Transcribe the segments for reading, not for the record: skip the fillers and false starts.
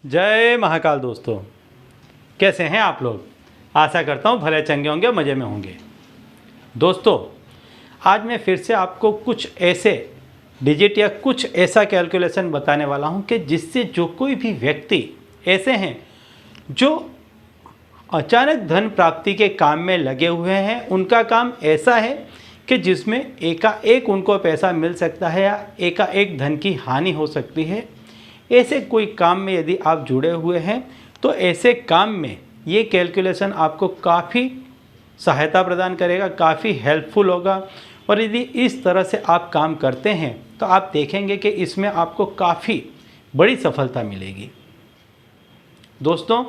जय महाकाल दोस्तों, कैसे हैं आप लोग। आशा करता हूँ भले चंगे होंगे, मज़े में होंगे। दोस्तों, आज मैं फिर से आपको कुछ ऐसे डिजिट या कुछ ऐसा कैलकुलेशन बताने वाला हूँ कि जिससे जो कोई भी व्यक्ति ऐसे हैं जो अचानक धन प्राप्ति के काम में लगे हुए हैं, उनका काम ऐसा है कि जिसमें एकाएक उनको पैसा मिल सकता है या एकाएक धन की हानि हो सकती है। ऐसे कोई काम में यदि आप जुड़े हुए हैं तो ऐसे काम में ये कैलकुलेशन आपको काफ़ी सहायता प्रदान करेगा, काफ़ी हेल्पफुल होगा। और यदि इस तरह से आप काम करते हैं तो आप देखेंगे कि इसमें आपको काफ़ी बड़ी सफलता मिलेगी। दोस्तों,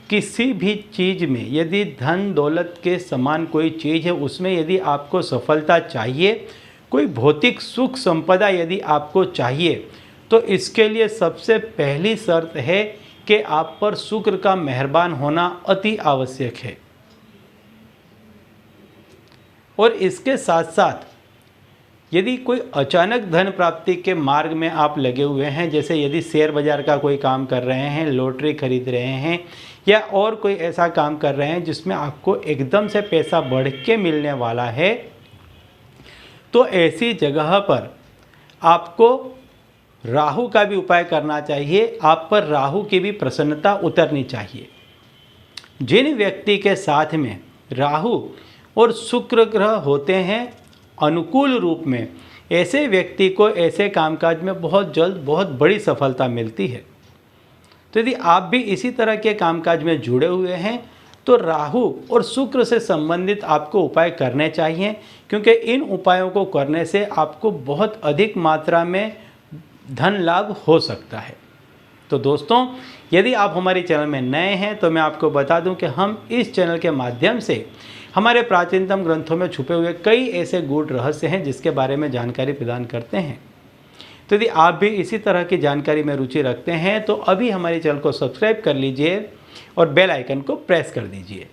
किसी भी चीज़ में यदि धन दौलत के समान कोई चीज़ है, उसमें यदि आपको सफलता चाहिए, कोई भौतिक सुख संपदा यदि आपको चाहिए, तो इसके लिए सबसे पहली शर्त है कि आप पर शुक्र का मेहरबान होना अति आवश्यक है। और इसके साथ साथ यदि कोई अचानक धन प्राप्ति के मार्ग में आप लगे हुए हैं, जैसे यदि शेयर बाजार का कोई काम कर रहे हैं, लॉटरी खरीद रहे हैं या और कोई ऐसा काम कर रहे हैं जिसमें आपको एकदम से पैसा बढ़ के मिलने वाला है, तो ऐसी जगह पर आपको राहु का भी उपाय करना चाहिए। आप पर राहु की भी प्रसन्नता उतरनी चाहिए। जिन व्यक्ति के साथ में राहु और शुक्र ग्रह होते हैं अनुकूल रूप में, ऐसे व्यक्ति को ऐसे कामकाज में बहुत जल्द बहुत बड़ी सफलता मिलती है। तो यदि आप भी इसी तरह के कामकाज में जुड़े हुए हैं तो राहु और शुक्र से संबंधित आपको उपाय करने चाहिए, क्योंकि इन उपायों को करने से आपको बहुत अधिक मात्रा में धन लाभ हो सकता है। तो दोस्तों, यदि आप हमारे चैनल में नए हैं तो मैं आपको बता दूं कि हम इस चैनल के माध्यम से हमारे प्राचीनतम ग्रंथों में छुपे हुए कई ऐसे गूढ़ रहस्य हैं जिसके बारे में जानकारी प्रदान करते हैं। तो यदि आप भी इसी तरह की जानकारी में रुचि रखते हैं तो अभी हमारे चैनल को सब्सक्राइब कर लीजिए और बेल आइकन को प्रेस कर दीजिए।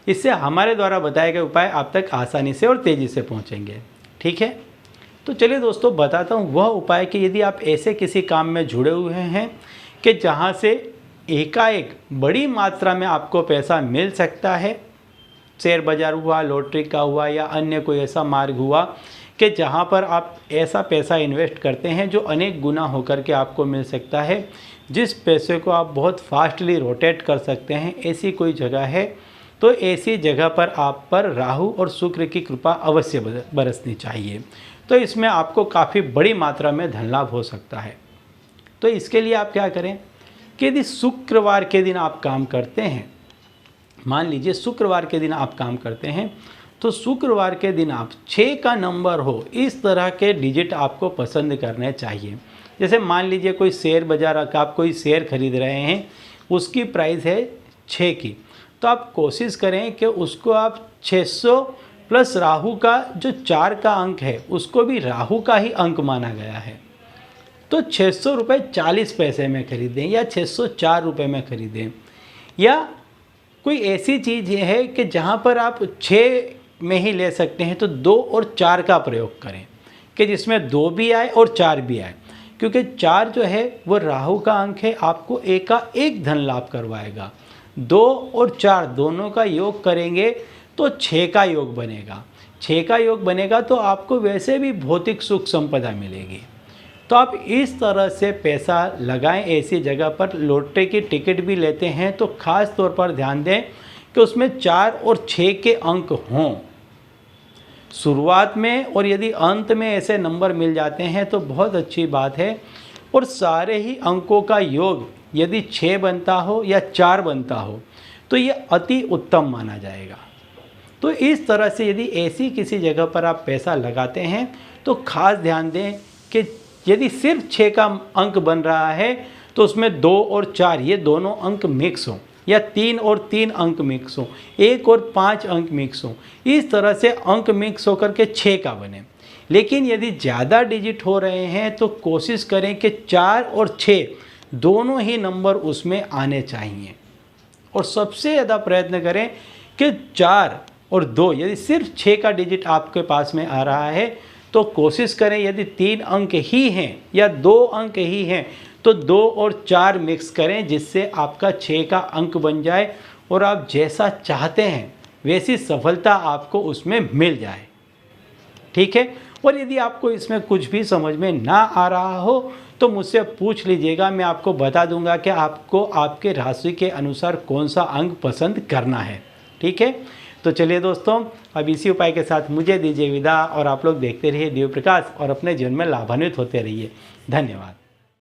इससे हमारे द्वारा बताए गए उपाय आप तक आसानी से और तेज़ी से पहुँचेंगे। ठीक है, तो चलिए दोस्तों, बताता हूँ वह उपाय कि यदि आप ऐसे किसी काम में जुड़े हुए हैं कि जहाँ से एकाएक बड़ी मात्रा में आपको पैसा मिल सकता है, शेयर बाजार हुआ, लॉटरी का हुआ या अन्य कोई ऐसा मार्ग हुआ कि जहाँ पर आप ऐसा पैसा इन्वेस्ट करते हैं जो अनेक गुना होकर के आपको मिल सकता है, जिस पैसे को आप बहुत फास्टली रोटेट कर सकते हैं, ऐसी कोई जगह है, तो ऐसी जगह पर आप पर राहु और शुक्र की कृपा अवश्य बरसनी चाहिए। तो इसमें आपको काफ़ी बड़ी मात्रा में धन लाभ हो सकता है। तो इसके लिए आप क्या करें कि यदि शुक्रवार के दिन आप काम करते हैं, मान लीजिए शुक्रवार के दिन आप काम करते हैं, तो शुक्रवार के दिन आप 6 का नंबर हो इस तरह के डिजिट आपको पसंद करने चाहिए। जैसे मान लीजिए कोई शेयर बाजार का आप कोई शेयर खरीद रहे हैं, उसकी प्राइस है 6 की, तो आप कोशिश करें कि उसको आप 600 प्लस राहु का जो 4 का अंक है उसको भी राहु का ही अंक माना गया है, तो 600 रुपये 40 पैसे में खरीदें या 604 रुपये में खरीदें। या कोई ऐसी चीज़ ये है कि जहाँ पर आप 6 में ही ले सकते हैं तो 2 और 4 का प्रयोग करें कि जिसमें 2 भी आए और 4 भी आए, क्योंकि 4 जो है वो राहु का अंक है, आपको एकाएक धन लाभ करवाएगा। 2 और 4 दोनों का योग करेंगे तो 6 का योग बनेगा। 6 का योग बनेगा तो आपको वैसे भी भौतिक सुख संपदा मिलेगी। तो आप इस तरह से पैसा लगाएं ऐसी जगह पर। लॉटरी की टिकट भी लेते हैं तो ख़ास तौर पर ध्यान दें कि उसमें 4 और 6 के अंक हों शुरुआत में, और यदि अंत में ऐसे नंबर मिल जाते हैं तो बहुत अच्छी बात है। और सारे ही अंकों का योग यदि 6 बनता हो या 4 बनता हो तो ये अति उत्तम माना जाएगा। तो इस तरह से यदि ऐसी किसी जगह पर आप पैसा लगाते हैं तो ख़ास ध्यान दें कि यदि सिर्फ 6 का अंक बन रहा है तो उसमें 2 और 4 ये दोनों अंक मिक्स हों, या 3 और 3 अंक मिक्स हों, 1 और 5 अंक मिक्स हों। इस तरह से अंक मिक्स होकर के 6 का बने। लेकिन यदि ज़्यादा डिजिट हो रहे हैं तो कोशिश करें कि 4 और 6 दोनों ही नंबर उसमें आने चाहिए। और सबसे ज़्यादा प्रयत्न करें कि 4 और 2, यदि सिर्फ 6 का डिजिट आपके पास में आ रहा है तो कोशिश करें यदि 3 अंक ही हैं या 2 अंक ही हैं तो 2 और 4 मिक्स करें जिससे आपका 6 का अंक बन जाए और आप जैसा चाहते हैं वैसी सफलता आपको उसमें मिल जाए। ठीक है। और यदि आपको इसमें कुछ भी समझ में ना आ रहा हो तो मुझसे पूछ लीजिएगा, मैं आपको बता दूंगा कि आपको आपके राशि के अनुसार कौन सा अंक पसंद करना है। ठीक है। तो चलिए दोस्तों, अब इसी उपाय के साथ मुझे दीजिए विदा और आप लोग देखते रहिए दिव्य प्रकाश और अपने जीवन में लाभान्वित होते रहिए। धन्यवाद।